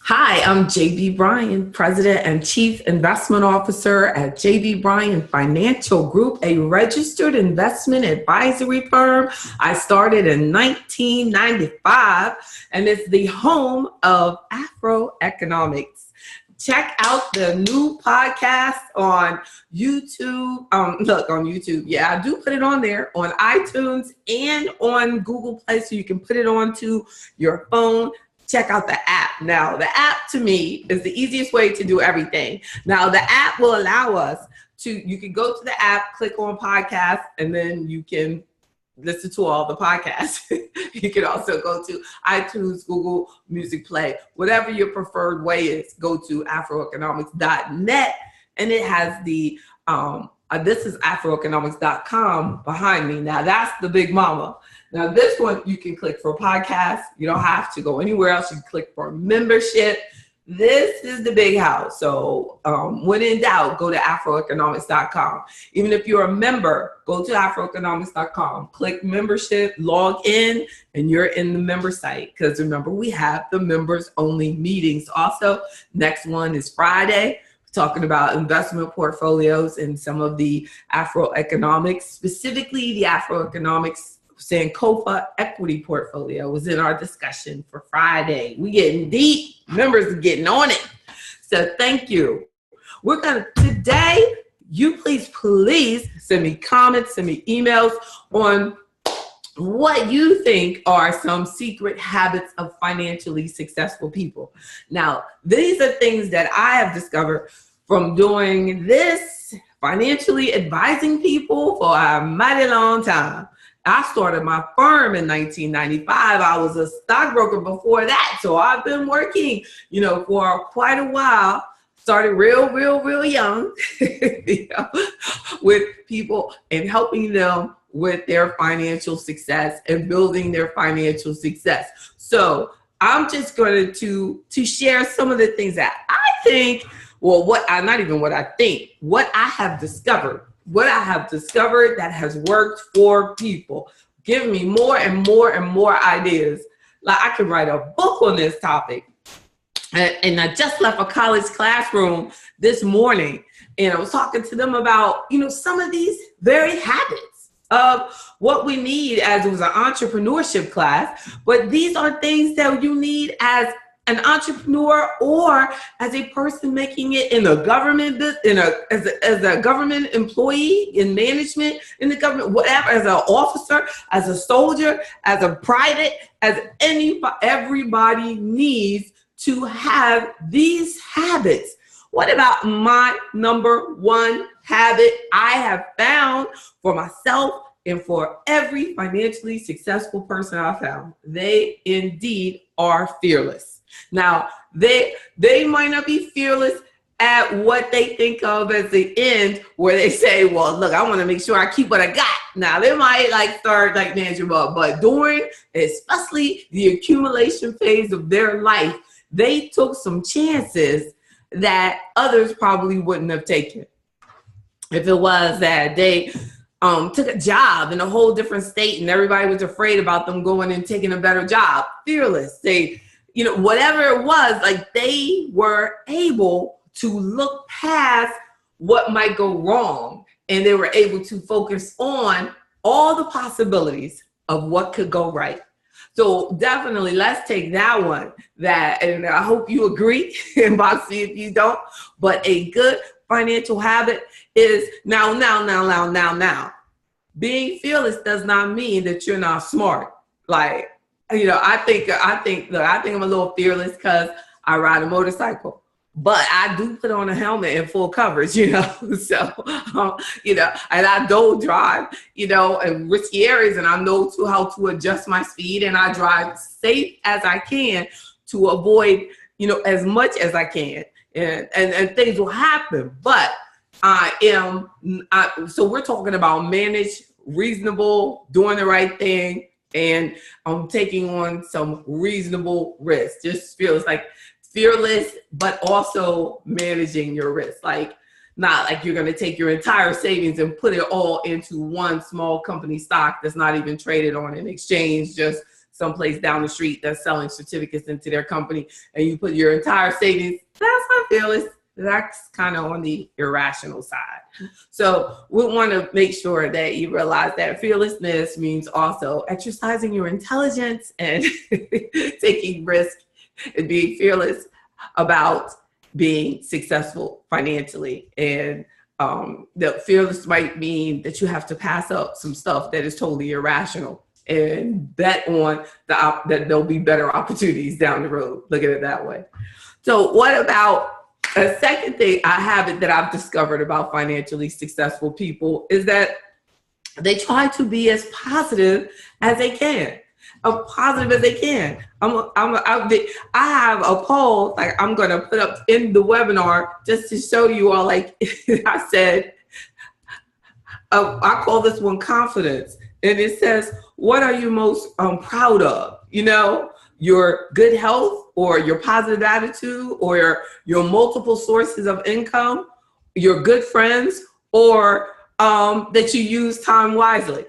Hi, I'm JB Bryan, President and Chief Investment Officer at JB Bryan Financial Group, a registered investment advisory firm. I started in 1995, and it's the home of AfroEconomics. Check out the new podcast on YouTube. Look, on YouTube. Yeah, I do put it on there, on iTunes and on Google Play, so you can put it onto your phone. Check out the app. Now, the app to me is the easiest way to do everything. Now, the app will allow us you can go to the app, click on podcast, and then you can listen to all the podcasts. You can also go to iTunes, Google Music Play, whatever your preferred way is. Go to AfroEconomics.net, and it has the, this is AfroEconomics.com behind me. Now, that's the big mama. Now, this one, you can click for podcasts. You don't have to go anywhere else. You can click for membership. This is the big house. So when in doubt, go to AfroEconomics.com. Even if you're a member, go to AfroEconomics.com, click membership, log in, and you're in the member site. Because remember, we have the members only meetings. Also, next one is Friday, talking about investment portfolios and some of the AfroEconomics, specifically the AfroEconomics Sankofa equity portfolio was in our discussion for Friday. We getting deep. Members are getting on it. So thank you. We're going to, today, you please send me comments, send me emails on what you think are some secret habits of financially successful people. Now, these are things that I have discovered from doing this, financially advising people for a mighty long time. I started my firm in 1995. I was a stockbroker before that. So I've been working, for quite a while. Started real young, with people and helping them with their financial success and building their financial success. So I'm just going to share some of the things that I think, what I have discovered. What I have discovered that has worked for people. Give me more and more ideas. Like I could write a book on this topic. And I just left a college classroom this morning, and I was talking to them about, some of these very habits of what we need, as it was an entrepreneurship class. But these are things that you need as an entrepreneur or as a person making it in a government, as a government employee in management in the government, whatever, as an officer, as a soldier, as a private, everybody needs to have these habits. What about my number one habit I have found for myself and for every financially successful person I found? They indeed are fearless. Now, they might not be fearless at what they think of as the end, where they say, well, look, I want to make sure I keep what I got. Now, they might start managing up, but during especially the accumulation phase of their life, they took some chances that others probably wouldn't have taken. If it was that they took a job in a whole different state and everybody was afraid about them going and taking a better job, fearless. They, whatever it was, they were able to look past what might go wrong, and they were able to focus on all the possibilities of what could go right. So definitely let's take that one, and I hope you agree, and Boxy if you don't, but a good financial habit is now. Being fearless does not mean that you're not smart. I think I'm a little fearless because I ride a motorcycle, but I do put on a helmet and full coverage, so, and I don't drive, in risky areas, and I know how to adjust my speed, and I drive safe as I can to avoid, as much as I can, and things will happen, but so we're talking about manage, reasonable, doing the right thing, and I'm taking on some reasonable risks. Just feels fearless, but also managing your risk. Not like you're going to take your entire savings and put it all into one small company stock that's not even traded on an exchange, just someplace down the street that's selling certificates into their company, and you put your entire savings. That's not fearless. That's kind of on the irrational side. So we want to make sure that you realize that fearlessness means also exercising your intelligence and taking risk and being fearless about being successful financially. And the fearless might mean that you have to pass up some stuff that is totally irrational and bet on that there'll be better opportunities down the road. Look at it that way. So what about a second thing that I've discovered about financially successful people is that they try to be as positive as they can. I have a poll like I'm going to put up in the webinar just to show you all, like I said, I call this one confidence. And it says, what are you most proud of? You know, your good health or your positive attitude or your multiple sources of income, your good friends, or that you use time wisely.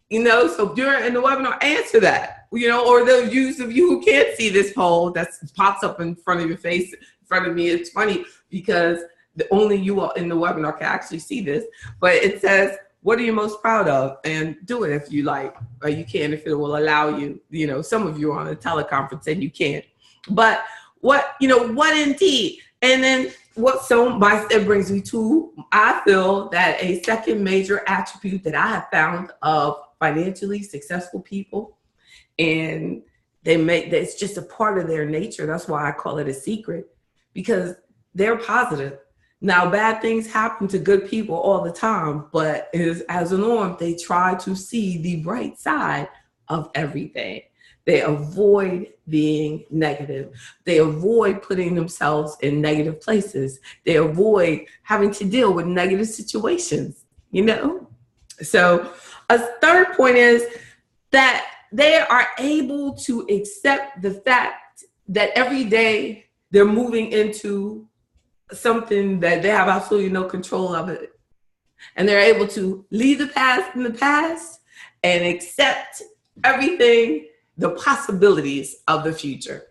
You know, so during in the webinar, answer that, you know, or those of you who can't see this poll that pops up in front of your face, in front of me. It's funny because only you all in the webinar can actually see this, but it says, what are you most proud of? And do it if you like, or you can if it will allow you. You know, some of you are on a teleconference and you can't. But what indeed? And then it brings me to, I feel that a second major attribute that I have found of financially successful people, and it's just a part of their nature. That's why I call it a secret, because they're positive. Now, bad things happen to good people all the time, but as a norm, they try to see the bright side of everything. They avoid being negative. They avoid putting themselves in negative places. They avoid having to deal with negative situations, you know? So a third point is that they are able to accept the fact that every day they're moving into something that they have absolutely no control of it. And they're able to leave the past in the past and accept everything, the possibilities of the future.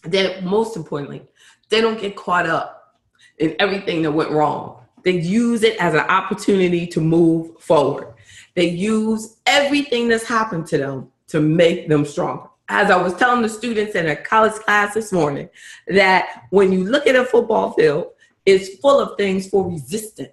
Then most importantly, they don't get caught up in everything that went wrong. They use it as an opportunity to move forward. They use everything that's happened to them to make them stronger. As I was telling the students in a college class this morning, that when you look at a football field, it's full of things for resistance.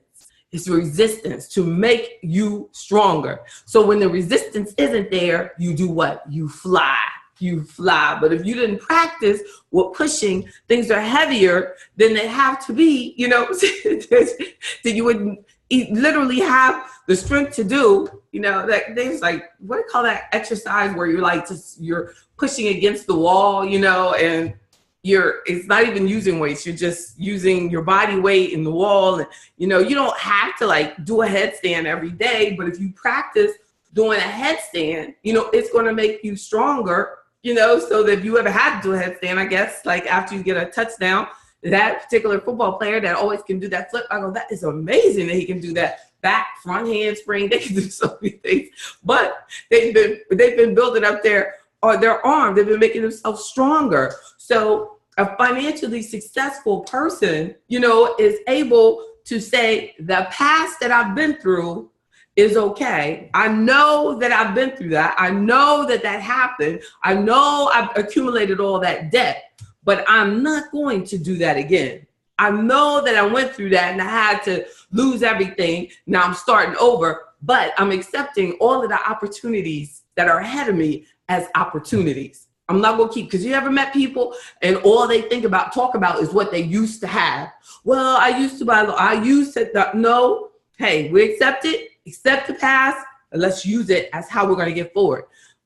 It's resistance to make you stronger. So when the resistance isn't there, you do what? You fly. You fly. But if you didn't practice with pushing, things are heavier than they have to be, you know, that you would literally have the strength to do, you know, that there's like, what do you call that exercise where you're like, you're pushing against the wall, you know, and it's not even using weights. You're just using your body weight in the wall. And, you know, you don't have to like do a headstand every day, but if you practice doing a headstand, you know, it's going to make you stronger, you know, so that if you ever had to do a headstand, I guess, like after you get a touchdown, that particular football player that always can do that flip, I go, that is amazing that he can do that back, front handspring. They can do so many things, but they've been building up their arm. They've been making themselves stronger. So a financially successful person, you know, is able to say the past that I've been through is okay. I know that I've been through that. I know that happened. I know I've accumulated all that debt, but I'm not going to do that again. I know that I went through that and I had to lose everything. Now I'm starting over, but I'm accepting all of the opportunities that are ahead of me as opportunities. I'm not going to keep, because you ever met people and all they talk about is what they used to have. Well, I used to, no, hey, we accept it, accept the past, and let's use it as how we're going to get forward.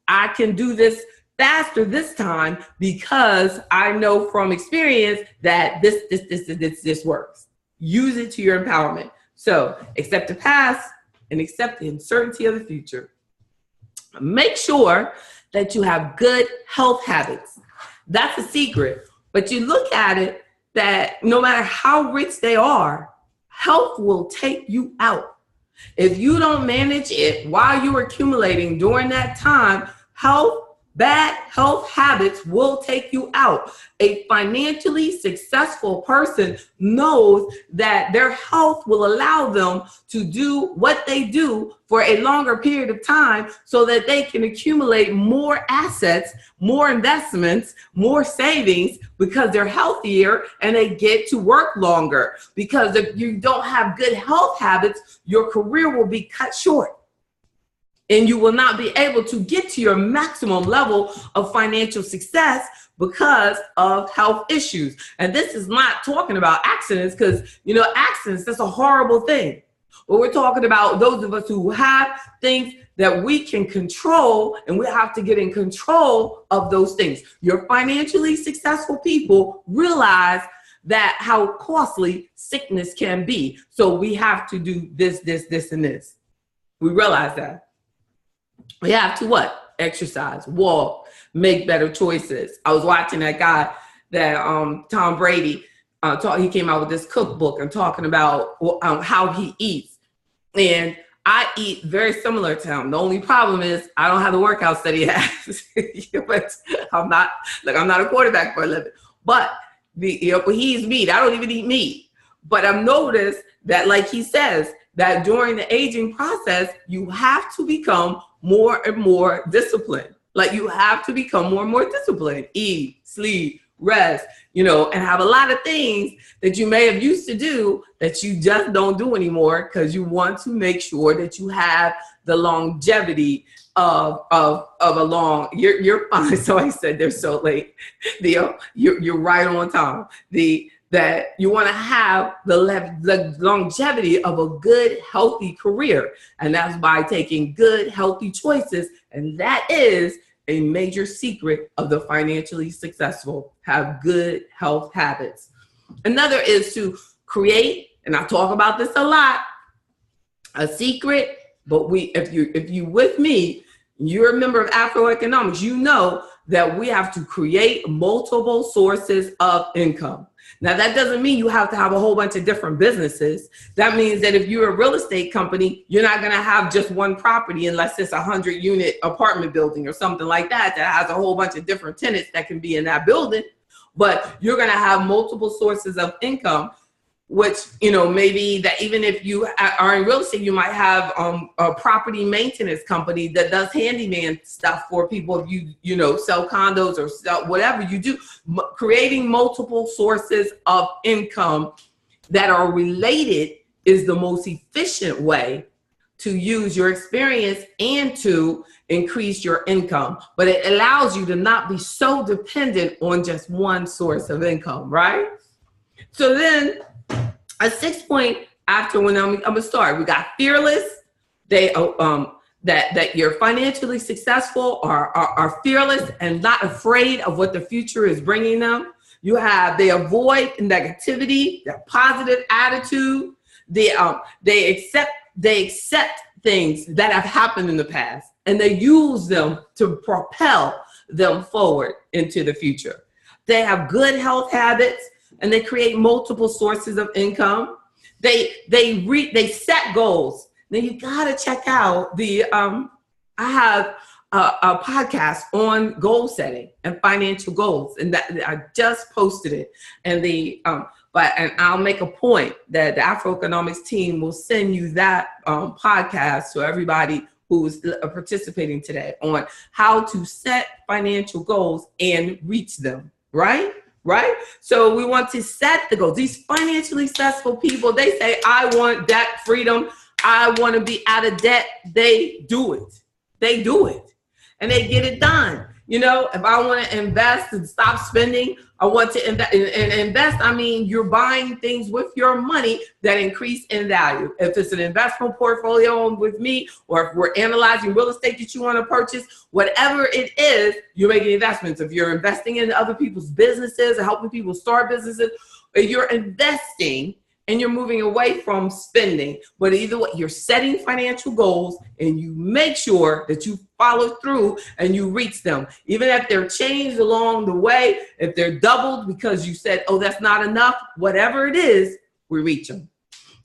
I can do this faster this time because I know from experience that this works. Use it to your empowerment. So accept the past and accept the uncertainty of the future. Make sure that you have good health habits. That's a secret. But you look at it that no matter how rich they are, health will take you out. If you don't manage it while you're accumulating during that time, health Bad health habits will take you out. A financially successful person knows that their health will allow them to do what they do for a longer period of time so that they can accumulate more assets, more investments, more savings because they're healthier and they get to work longer. Because if you don't have good health habits, your career will be cut short. And you will not be able to get to your maximum level of financial success because of health issues. And this is not talking about accidents, because, accidents, that's a horrible thing. But we're talking about those of us who have things that we can control, and we have to get in control of those things. Your financially successful people realize that how costly sickness can be. So we have to do this, and this. We realize that. We have to what? Exercise, walk, make better choices. I was watching that guy that Tom Brady, he came out with this cookbook and talking about how he eats. And I eat very similar to him. The only problem is I don't have the workouts that he has. But I'm not a quarterback for a living. But he eats meat. I don't even eat meat. But I've noticed that, like he says, that during the aging process, you have to become more and more disciplined. Like, you have to become more and more disciplined. Eat, sleep, rest, and have a lot of things that you may have used to do that you just don't do anymore, because you want to make sure that you have the longevity of a long. You're fine. Somebody said they're so late. You're right on time. That you want to have the longevity of a good, healthy career. And that's by taking good, healthy choices. And that is a major secret of the financially successful. Have good health habits. Another is to create, and I talk about this a lot, a secret, but if you with me, you're a member of AfroEconomics, you know that we have to create multiple sources of income. Now, that doesn't mean you have to have a whole bunch of different businesses. That means that if you're a real estate company, you're not going to have just one property unless it's a 100-unit apartment building or something like that has a whole bunch of different tenants that can be in that building. But you're going to have multiple sources of income, which, maybe that even if you are in real estate, you might have a property maintenance company that does handyman stuff for people. If you sell condos or sell whatever you do, creating multiple sources of income that are related is the most efficient way to use your experience and to increase your income. But it allows you to not be so dependent on just one source of income, right? So then, a 6-point after when I'm gonna start. We got fearless. They that you're financially successful, are fearless and not afraid of what the future is bringing them. They avoid negativity, their positive attitude. They accept things that have happened in the past, and they use them to propel them forward into the future. They have good health habits, and they create multiple sources of income. They set goals. Now you gotta check out I have a podcast on goal setting and financial goals, and that I just posted it. And and I'll make a point that the AfroEconomics team will send you that podcast to everybody who's participating today on how to set financial goals and reach them. Right? So we want to set the goals. These financially successful people, they say, I want debt freedom. I want to be out of debt. They do it. And they get it done. If I want to invest and stop spending, I want to invest. And invest, I mean, you're buying things with your money that increase in value. If it's an investment portfolio with me, or if we're analyzing real estate that you want to purchase, whatever it is, you're making investments. If you're investing in other people's businesses or helping people start businesses, you're investing and you're moving away from spending. But either way, you're setting financial goals and you make sure that you follow through and you reach them. Even if they're changed along the way, if they're doubled because you said, oh, that's not enough, whatever it is, we reach them.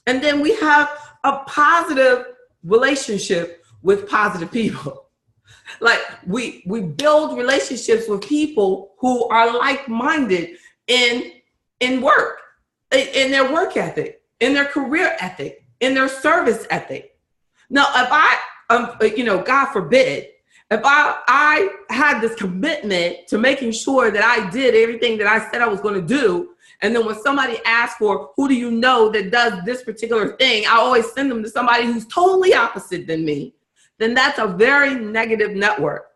And then we have a positive relationship with positive people. Like we build relationships with people who are like-minded in work, in their work ethic, in their career ethic, in their service ethic. Now, if I, God forbid, if I had this commitment to making sure that I did everything that I said I was going to do, and then when somebody asks for who do you know that does this particular thing, I always send them to somebody who's totally opposite than me, then that's a very negative network.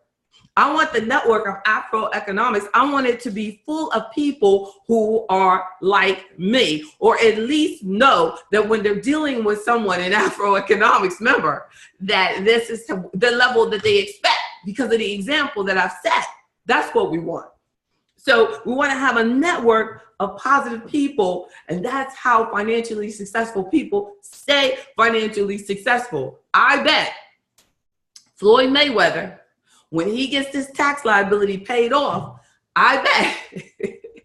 I want the network of AfroEconomics, I want it to be full of people who are like me, or at least know that when they're dealing with someone in AfroEconomics member, that this is the level that they expect because of the example that I've set. That's what we want. So we want to have a network of positive people, and that's how financially successful people stay financially successful. I bet Floyd Mayweather, when he gets this tax liability paid off, I bet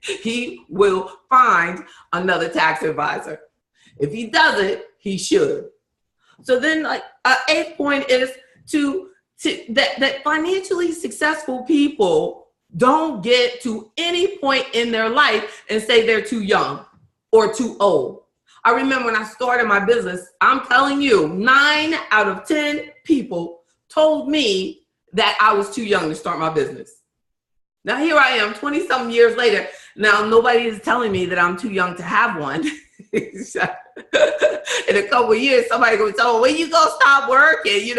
he will find another tax advisor. If he doesn't, he should. So then, like, eighth point is that financially successful people don't get to any point in their life and say they're too young or too old. I remember when I started my business, I'm telling you, 9 out of 10 people told me that I was too young to start my business. Now here I am 20-something years later. Now nobody is telling me that I'm too young to have one. In a couple of years, somebody going to tell me, when you gonna stop working,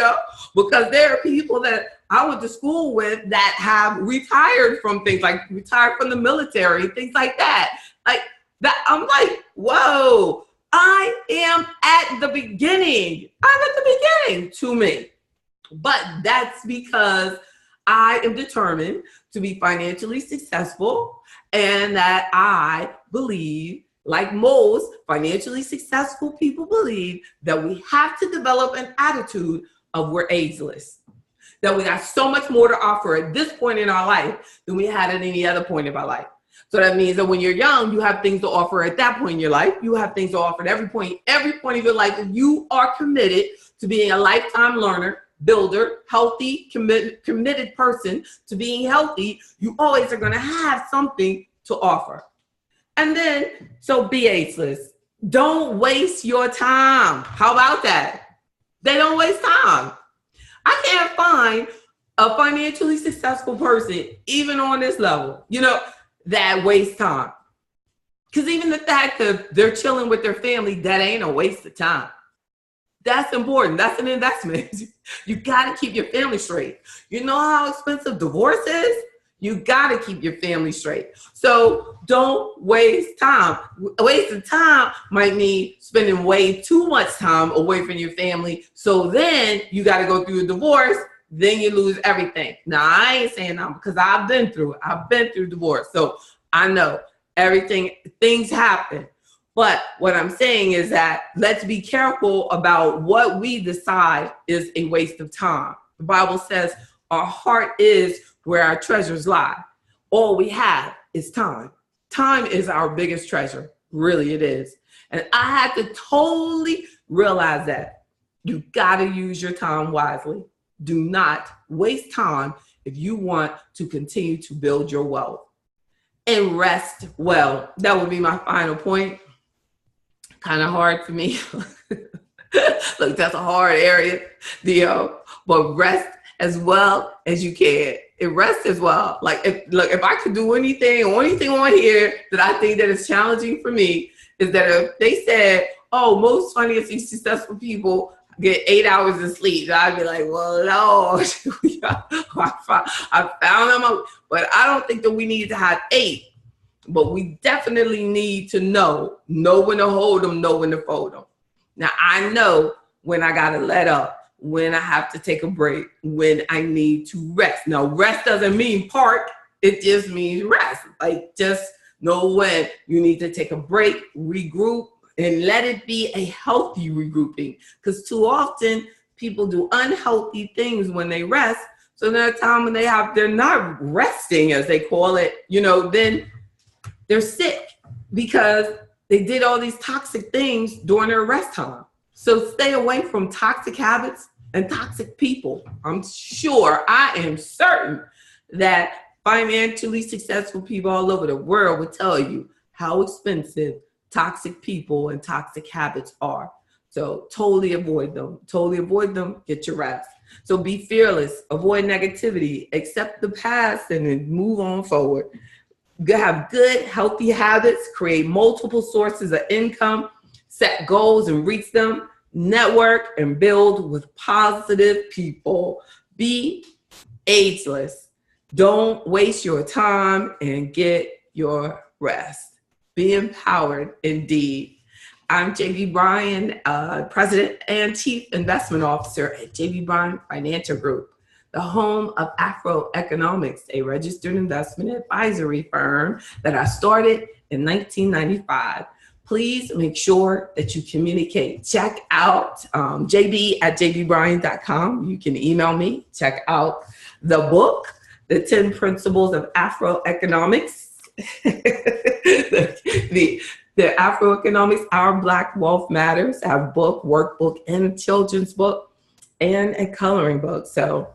because there are people that I went to school with that have retired from things, like retired from the military, things like that. Like that, I'm like, whoa, I am at the beginning. I'm at the beginning to me. But that's because I am determined to be financially successful, and that I believe, like most financially successful people believe, that we have to develop an attitude of we're ageless, that we got so much more to offer at this point in our life than we had at any other point of our life. So that means that when you're young, you have things to offer at that point in your life. You have things to offer at every point of your life. If you are committed to being a lifetime learner, builder, healthy, committed person to being healthy, you always are going to have something to offer. And then, so be ageless. Don't waste your time. How about that? They don't waste time. I can't find a financially successful person, even on this level, that wastes time. Because even the fact that they're chilling with their family, that ain't a waste of time. That's important. That's an investment. You got to keep your family straight. You know how expensive divorce is? You got to keep your family straight. So don't waste time. Wasting time might mean spending way too much time away from your family. So then you got to go through a divorce. Then you lose everything. Now, I ain't saying that because I've been through it. I've been through divorce. So I know things happen. But what I'm saying is that let's be careful about what we decide is a waste of time. The Bible says our heart is where our treasures lie. All we have is time. Time is our biggest treasure. Really, it is. And I had to totally realize that. You got to use your time wisely. Do not waste time if you want to continue to build your wealth. And rest well. That would be my final point. Kind of hard for me. Look, that's a hard area, but rest as well as you can. Rest as well. Like, if I could do anything on here that I think that is challenging for me, is that if they said, oh, most financially successful people get 8 hours of sleep, I'd be like, well, no, I found them, but I don't think that we need to have 8. But we definitely need to know when to hold them, know when to fold them. Now, I know when I got to let up, when I have to take a break, when I need to rest. Now, rest doesn't mean park. It just means rest. Like, just know when you need to take a break, regroup, and let it be a healthy regrouping. Because too often, people do unhealthy things when they rest. So there are times when they're not resting, as they call it, then they're sick because they did all these toxic things during their rest time. So stay away from toxic habits and toxic people. I am certain that financially successful people all over the world would tell you how expensive toxic people and toxic habits are. So totally avoid them. Totally avoid them. Get your rest. So be fearless. Avoid negativity. Accept the past and then move on forward. Have good, healthy habits. Create multiple sources of income. Set goals and reach them. Network and build with positive people. Be ageless. Don't waste your time and get your rest. Be empowered indeed. I'm J.B. Bryan, President and Chief Investment Officer at J.B. Bryan Financial Group, the home of AfroEconomics, a registered investment advisory firm that I started in 1995. Please make sure that you communicate. Check out jb@jbbryan.com. You can email me. Check out the book, The 10 Principles of AfroEconomics. The AfroEconomics, Our Black Wealth Matters. I have a book, workbook, and children's book, and a coloring book. So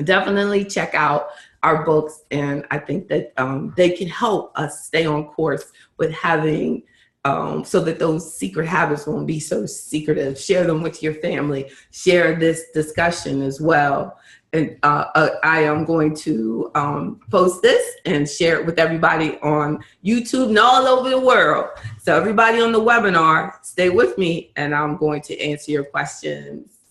definitely check out our books. And I think that they can help us stay on course with having, so that those secret habits won't be so secretive. Share them with your family. Share this discussion as well. And I am going to post this and share it with everybody on YouTube and all over the world. So everybody on the webinar, stay with me and I'm going to answer your questions.